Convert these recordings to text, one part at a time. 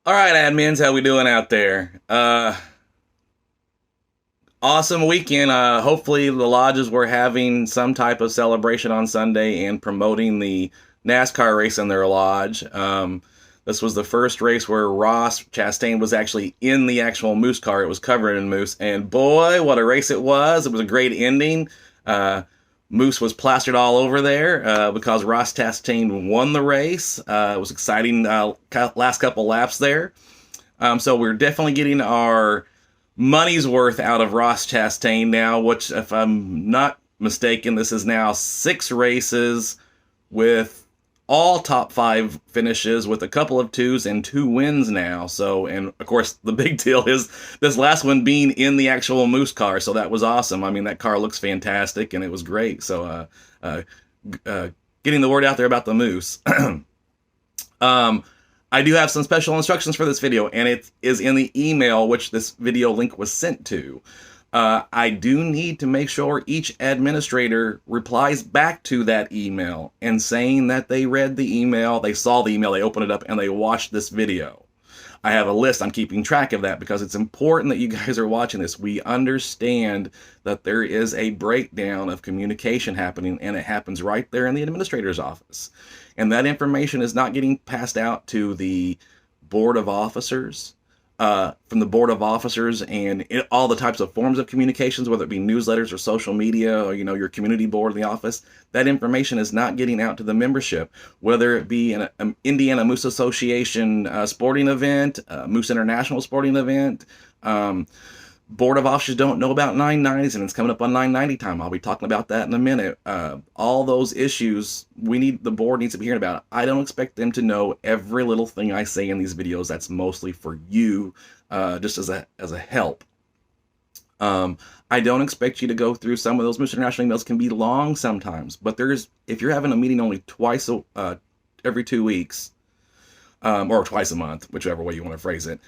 All right, admins, how we doing out there? Awesome weekend. Hopefully the lodges were having some type of celebration on Sunday and promoting the NASCAR race in their lodge. This was the first race where Ross Chastain was actually in the actual moose car. It was covered in moose, and boy, what a race it was! It was a great ending. Moose was plastered all over there because Ross Chastain won the race. It was exciting last couple laps there. So we're definitely getting our money's worth out of Ross Chastain now, which, if I'm not mistaken, this is now 6 races with all top 5 finishes with a couple of twos and 2 wins now. So, and of course, the big deal is this last one being in the actual Moose car. So that was awesome. I mean, that car looks fantastic and it was great. So, getting the word out there about the Moose. I do have some special instructions for this video, and it is in the email which this video link was sent to. I do need to make sure each administrator replies back to that email and saying that they read the email, they saw the email, they opened it up, and they watched this video. I have a list. I'm keeping track of that because it's important that you guys are watching this. We understand that there is a breakdown of communication happening, and it happens right there in the administrator's office. And that information is not getting passed out to the board of officers, from the board of officers and all the types of forms of communications, whether it be newsletters or social media or, your community board in the office. That information is not getting out to the membership, whether it be an Indiana Moose Association sporting event, Moose International sporting event. Board of officers don't know about 990s, and it's coming up on 990 time. I'll be talking about that in a minute. All those issues, the board needs to be hearing about. I don't expect them to know every little thing I say in these videos. That's mostly for you, just as a help. I don't expect you to go through some of those Moose International emails. Can be long sometimes, but if you're having a meeting only twice every 2 weeks, or twice a month, whichever way you want to phrase it,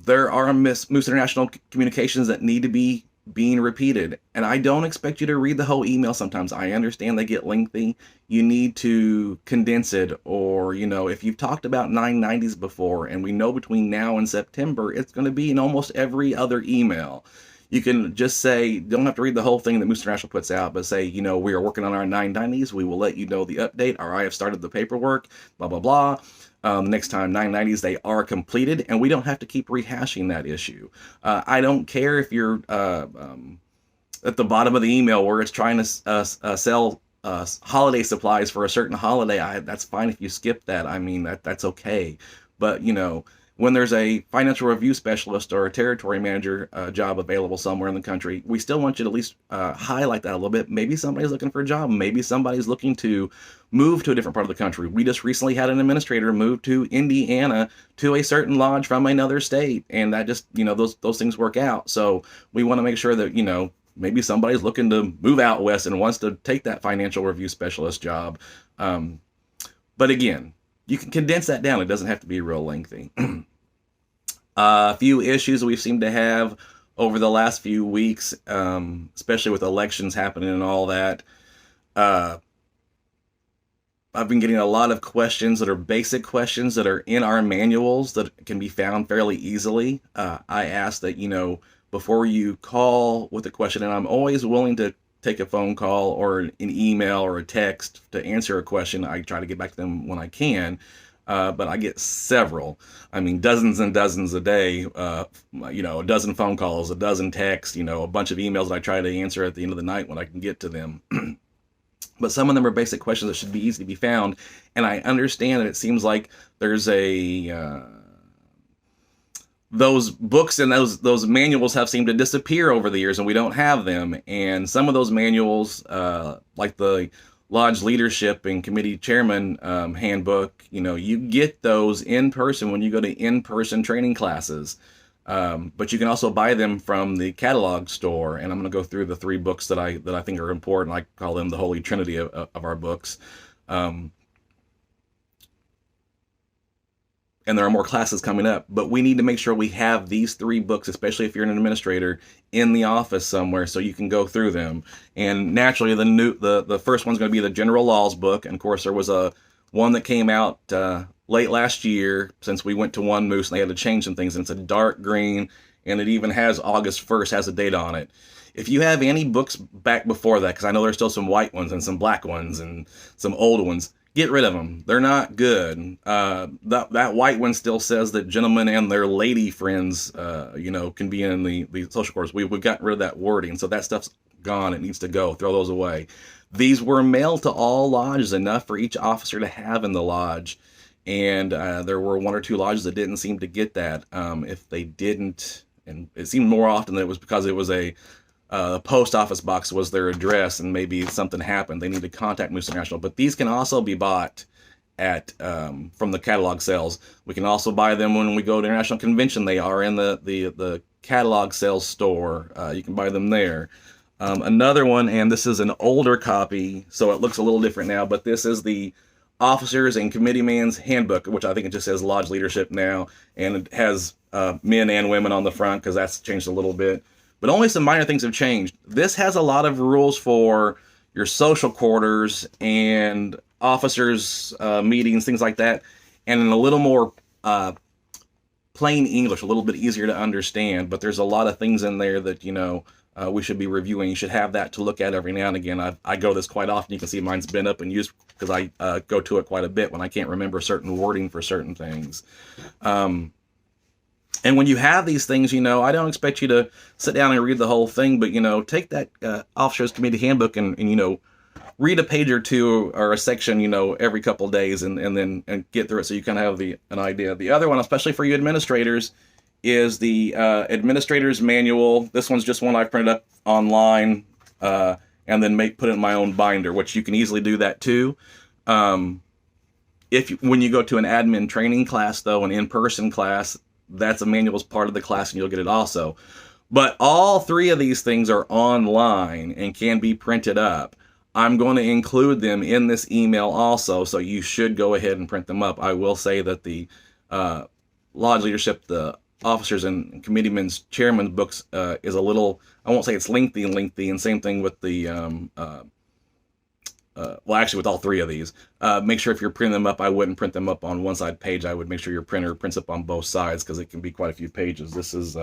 there are Moose International communications that need to be being repeated. And I don't expect you to read the whole email sometimes. I understand they get lengthy. You need to condense it, or, if you've talked about 990s before, and we know between now and September, it's going to be in almost every other email. You can just say, don't have to read the whole thing that Moose International puts out, but say, we are working on our 990s. We will let you know the update, or I have started the paperwork, blah, blah, blah. Next time 990s, they are completed, and we don't have to keep rehashing that issue. I don't care if you're at the bottom of the email where it's trying to sell holiday supplies for a certain holiday. That's fine if you skip that. I mean, that's okay. But, when there's a financial review specialist or a territory manager job available somewhere in the country, we still want you to at least highlight that a little bit. Maybe somebody's looking for a job. Maybe somebody's looking to move to a different part of the country. We just recently had an administrator move to Indiana to a certain lodge from another state, and that just, those things work out. So we want to make sure that, maybe somebody's looking to move out west and wants to take that financial review specialist job. But again, you can condense that down. It doesn't have to be real lengthy. A few issues we seem to have over the last few weeks, especially with elections happening and all that. I've been getting a lot of questions that are basic questions that are in our manuals that can be found fairly easily. I ask that, before you call with a question, and I'm always willing to take a phone call or an email or a text to answer a question. I try to get back to them when I can. But I get several, dozens and dozens a day, a dozen phone calls, a dozen texts, a bunch of emails that I try to answer at the end of the night when I can get to them. But some of them are basic questions that should be easy to be found. And I understand that it seems like there's those books and those manuals have seemed to disappear over the years, and we don't have them. And some of those manuals, like the Lodge Leadership and Committee Chairman handbook, you get those in person when you go to in-person training classes. But you can also buy them from the catalog store. And I'm going to go through the 3 books that I think are important. I call them the Holy Trinity of our books. And there are more classes coming up, but we need to make sure we have these 3 books, especially if you're an administrator, in the office somewhere so you can go through them. And naturally, the first one's going to be the General Laws book. And of course, there was one that came out late last year, since we went to one moose and they had to change some things, and it's a dark green, and it even has August 1st, has a date on it. If you have any books back before that, because I know there's still some white ones and some black ones and some old ones, get rid of them. They're not good. That white one still says that gentlemen and their lady friends, can be in the social quarters. We've gotten rid of that wording, so that stuff's gone. It needs to go. Throw those away. These were mailed to all lodges, enough for each officer to have in the lodge. And there were one or two lodges that didn't seem to get that. If they didn't, and it seemed more often that it was because it was a post office box was their address, and maybe something happened. They need to contact Moose International. But these can also be bought at from the catalog sales. We can also buy them when we go to International Convention. They are in the catalog sales store. You can buy them there. Another one, and this is an older copy, so it looks a little different now, but this is the Officers and Committeeman's Handbook, which I think it just says Lodge Leadership now, and it has men and women on the front because that's changed a little bit. But only some minor things have changed. This has a lot of rules for your social quarters and officers' meetings, things like that, and in a little more plain English, a little bit easier to understand. But there's a lot of things in there that, we should be reviewing. You should have that to look at every now and again. I go to this quite often. You can see mine's been up and used because I go to it quite a bit when I can't remember certain wording for certain things. And when you have these things, I don't expect you to sit down and read the whole thing, but, take that Officers Committee Handbook and read a page or two or a section, every couple of days and then get through it so you kind of have an idea. The other one, especially for you administrators, is the Administrator's Manual. This one's just one I've printed up online and then put it in my own binder, which you can easily do that too. When you go to an admin training class, though, an in-person class, that's a manual as part of the class, and you'll get it also. But all three of these things are online and can be printed up. I'm going to include them in this email also, so you should go ahead and print them up. I will say that the Lodge Leadership, the Officers and Committeemen's Chairman's books is a little, I won't say it's lengthy, and same thing with the actually with all three of these. Make sure if you're printing them up, I wouldn't print them up on one side page. I would make sure your printer prints up on both sides because it can be quite a few pages. This is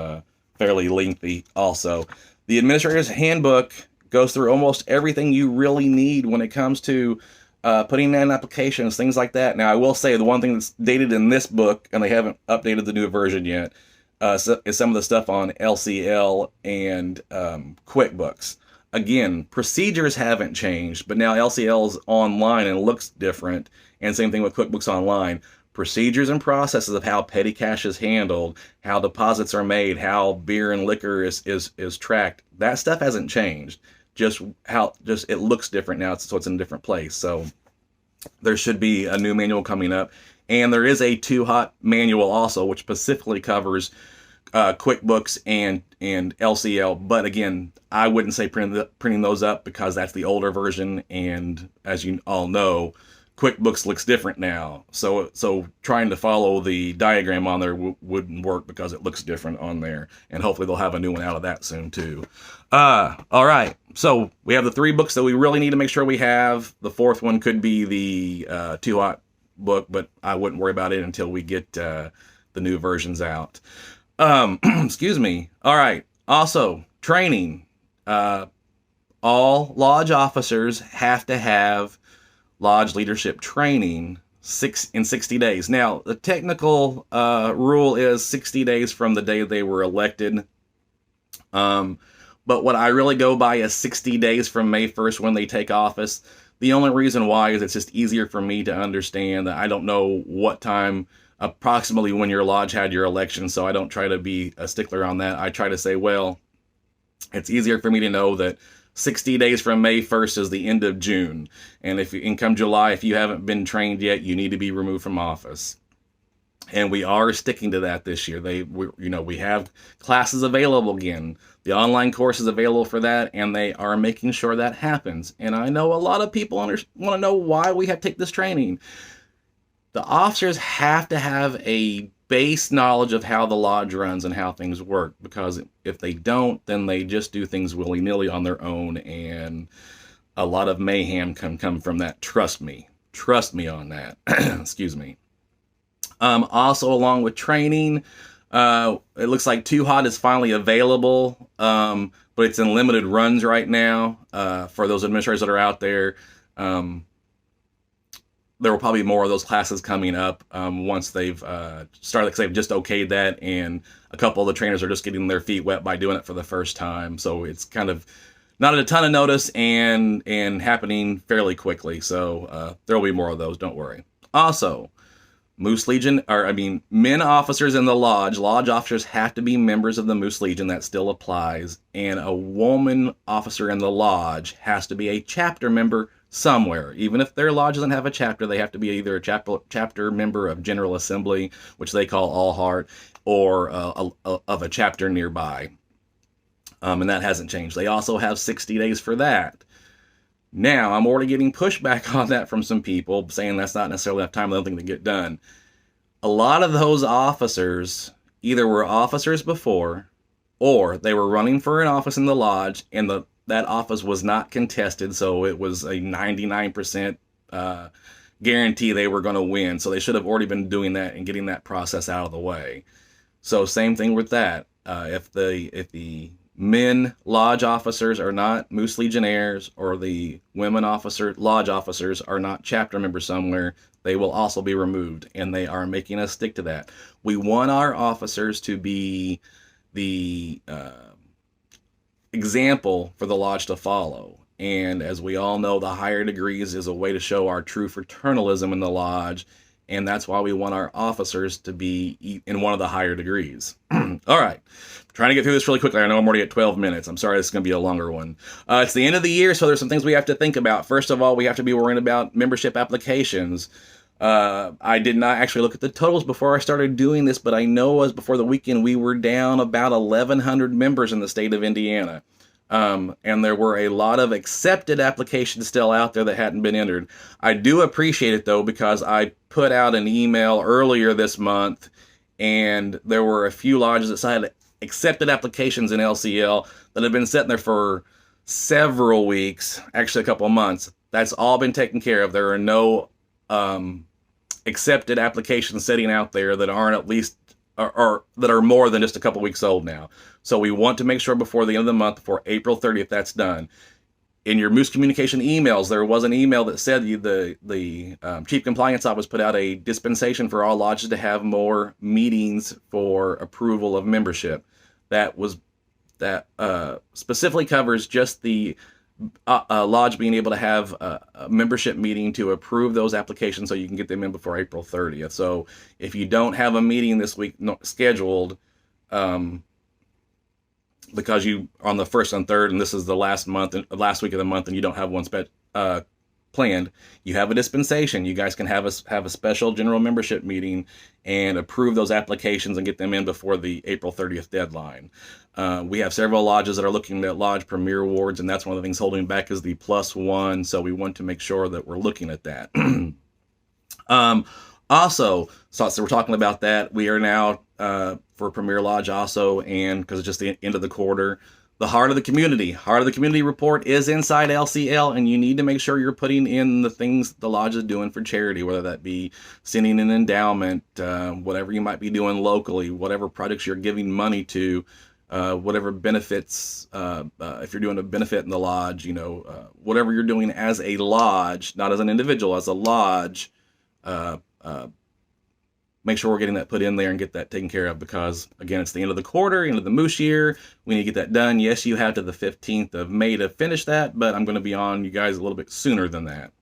fairly lengthy also. The Administrator's Handbook goes through almost everything you really need when it comes to putting in applications, things like that. Now, I will say the one thing that's dated in this book, and they haven't updated the new version yet, is some of the stuff on LCL and QuickBooks. Again, procedures haven't changed, but now LCL is online and looks different, and same thing with QuickBooks Online. Procedures and processes of how petty cash is handled, how deposits are made, how beer and liquor is tracked, that stuff hasn't changed. Just it looks different now, so it's in a different place. So there should be a new manual coming up, and there is a Too Hot manual also, which specifically covers QuickBooks and LCL. But again, I wouldn't say printing those up because that's the older version, and as you all know, QuickBooks looks different now. So trying to follow the diagram on there wouldn't work because it looks different on there, and hopefully they'll have a new one out of that soon too. All right, so we have the three books that we really need to make sure we have. The fourth one could be the Too Hot book, but I wouldn't worry about it until we get the new versions out. Excuse me. All right. Also, training. All lodge officers have to have lodge leadership training in 60 days. Now, the technical rule is 60 days from the day they were elected. But what I really go by is 60 days from May 1st when they take office. The only reason why is it's just easier for me to understand that I don't know what time approximately when your lodge had your election, so I don't try to be a stickler on that. I try to say, well, it's easier for me to know that 60 days from May 1st is the end of June. And come July, if you haven't been trained yet, you need to be removed from office. And we are sticking to that this year. We have classes available again. The online course is available for that, and they are making sure that happens. And I know a lot of people want to know why we have to take this training. The officers have to have a base knowledge of how the lodge runs and how things work, because if they don't, then they just do things willy-nilly on their own, and a lot of mayhem can come from that. Trust me on that. Excuse me. Also, along with training, it looks like Too Hot is finally available, but it's in limited runs right now. For those administrators that are out there, there will probably be more of those classes coming up once they've started, because they've just okayed that, and a couple of the trainers are just getting their feet wet by doing it for the first time. So it's kind of not a ton of notice and happening fairly quickly. So there will be more of those. Don't worry. Also, Moose Legion, men officers in the lodge officers have to be members of the Moose Legion. That still applies. And a woman officer in the lodge has to be a chapter member somewhere. Even if their lodge doesn't have a chapter, they have to be either a chapter member of General Assembly, which they call All Heart, or of a chapter nearby. And that hasn't changed. They also have 60 days for that. Now, I'm already getting pushback on that from some people, saying that's not necessarily enough time, I don't think, to get done. A lot of those officers either were officers before, or they were running for an office in the lodge, and that office was not contested, so it was a 99% guarantee they were going to win. So they should have already been doing that and getting that process out of the way. So same thing with that. If the men lodge officers are not Moose Legionnaires, or the women lodge officers are not chapter members somewhere, they will also be removed, and they are making us stick to that. We want our officers to be the example for the lodge to follow. And as we all know, the higher degrees is a way to show our true fraternalism in the lodge, and that's why we want our officers to be in one of the higher degrees. All right, trying to get through this really quickly. I know I'm already at 12 minutes. I'm sorry, this is going to be a longer one. It's the end of the year, so there's some things we have to think about. First of all, we have to be worrying about membership applications. I did not actually look at the totals before I started doing this, but I know as before the weekend, we were down about 1,100 members in the state of Indiana. And there were a lot of accepted applications still out there that hadn't been entered. I do appreciate it, though, because I put out an email earlier this month, and there were a few lodges that had accepted applications in LCL that have been sitting there for several weeks, actually a couple of months. That's all been taken care of. There are no accepted applications sitting out there that aren't at least or that are more than just a couple weeks old now. So we want to make sure before the end of the month, before April 30th, that's done. In your Moose Communication emails, there was an email that said the Chief Compliance Office put out a dispensation for all lodges to have more meetings for approval of membership. That specifically covers just the lodge being able to have a membership meeting to approve those applications so you can get them in before April 30th. So if you don't have a meeting this week scheduled, because you on the 1st and 3rd, and this is the last week of the month, and you don't have one planned, you have a dispensation. You guys can have a special general membership meeting and approve those applications and get them in before the April 30th deadline. We have several lodges that are looking at Lodge Premier Awards, and that's one of the things holding back is the +1. So we want to make sure that we're looking at that. Also, so we're talking about that. We are now for Premier Lodge also, and because it's just the end of the quarter, the Heart of the Community report is inside LCL, and you need to make sure you're putting in the things the lodge is doing for charity, whether that be sending an endowment, whatever you might be doing locally, whatever projects you're giving money to, whatever benefits, if you're doing a benefit in the lodge, whatever you're doing as a lodge, not as an individual, as a lodge, make sure we're getting that put in there and get that taken care of, because again, it's the end of the quarter, end of the Moose year. We need to get that done. Yes, you have to the 15th of May to finish that, but I'm going to be on you guys a little bit sooner than that.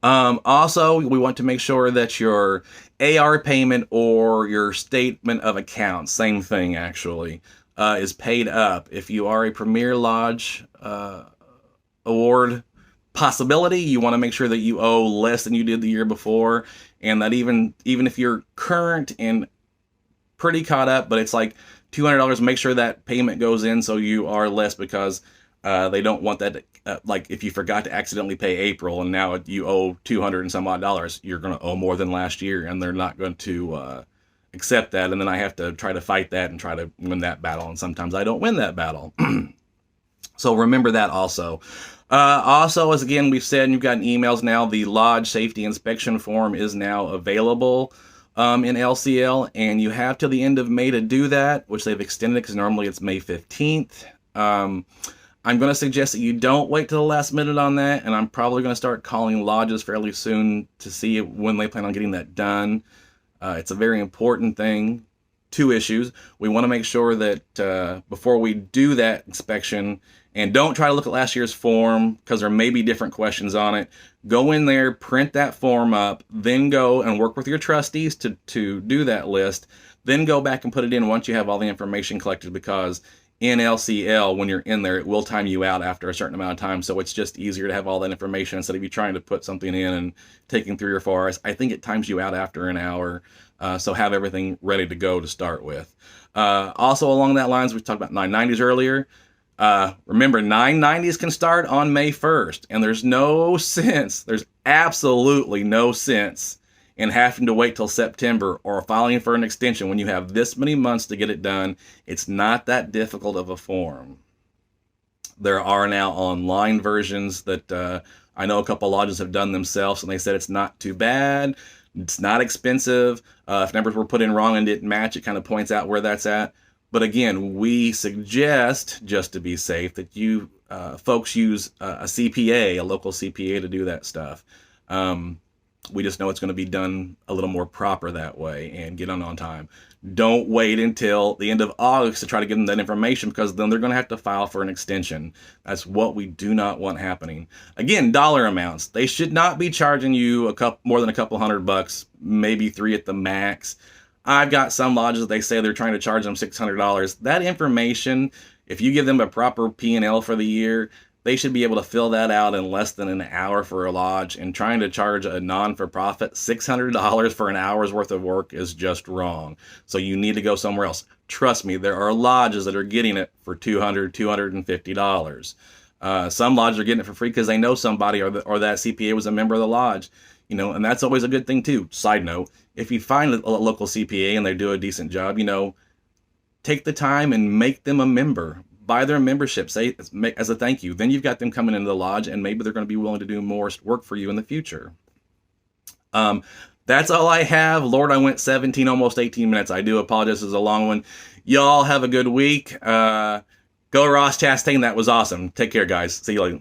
Also, we want to make sure that your AR payment or your statement of account, same thing actually, is paid up. If you are a Premier Lodge award possibility, you want to make sure that you owe less than you did the year before, and that even if you're current and pretty caught up, but it's like $200, make sure that payment goes in so you are less, because they don't want that like if you forgot to accidentally pay April and now you owe $200 and some odd, you're going to owe more than last year, and they're not going to accept that, and then I have to try to fight that and try to win that battle, and sometimes I don't win that battle. So remember that also. Also, as again we've said, and you've gotten emails now, the Lodge Safety Inspection form is now available in LCL, and you have till the end of May to do that, which they've extended because normally it's May 15th. I'm going to suggest that you don't wait till the last minute on that, and I'm probably going to start calling lodges fairly soon to see when they plan on getting that done. It's a very important thing. Two issues. We want to make sure that before we do that inspection, and don't try to look at last year's form because there may be different questions on it. Go in there, print that form up, then go and work with your trustees to do that list. Then go back and put it in once you have all the information collected, because in LCL, when you're in there, it will time you out after a certain amount of time. So it's just easier to have all that information instead of you trying to put something in and taking 3 or 4 hours. I think it times you out after an hour. So have everything ready to go to start with. Also along that lines, we talked about 990s earlier. Remember, 990s can start on May 1st, and there's absolutely no sense in having to wait till September or filing for an extension when you have this many months to get it done. It's not that difficult of a form. There are now online versions that I know a couple lodges have done themselves, and they said it's not too bad. It's not expensive. If numbers were put in wrong and didn't match, it kind of points out where that's at. But again, we suggest, just to be safe, that you folks use a CPA, a local CPA, to do that stuff. We just know it's going to be done a little more proper that way and get on time. Don't wait until the end of August to try to give them that information, because then they're going to have to file for an extension. That's what we do not want happening. Again, dollar amounts. They should not be charging you more than a couple $100, maybe $3 at the max. I've got some lodges, they say they're trying to charge them $600. That information, if you give them a proper P&L for the year, they should be able to fill that out in less than an hour for a lodge. And trying to charge a non-for-profit $600 for an hour's worth of work is just wrong. So you need to go somewhere else. Trust me, there are lodges that are getting it for $200, $250. Some lodges are getting it for free because they know somebody, or that CPA was a member of the lodge. And that's always a good thing too. Side note, if you find a local CPA and they do a decent job, take the time and make them a member. Buy their membership, say as a thank you. Then you've got them coming into the lodge, and maybe they're going to be willing to do more work for you in the future. That's all I have. Lord, I went 17, almost 18 minutes. I do apologize. It's a long one. Y'all have a good week. Go Ross Chastain. That was awesome. Take care, guys. See you later.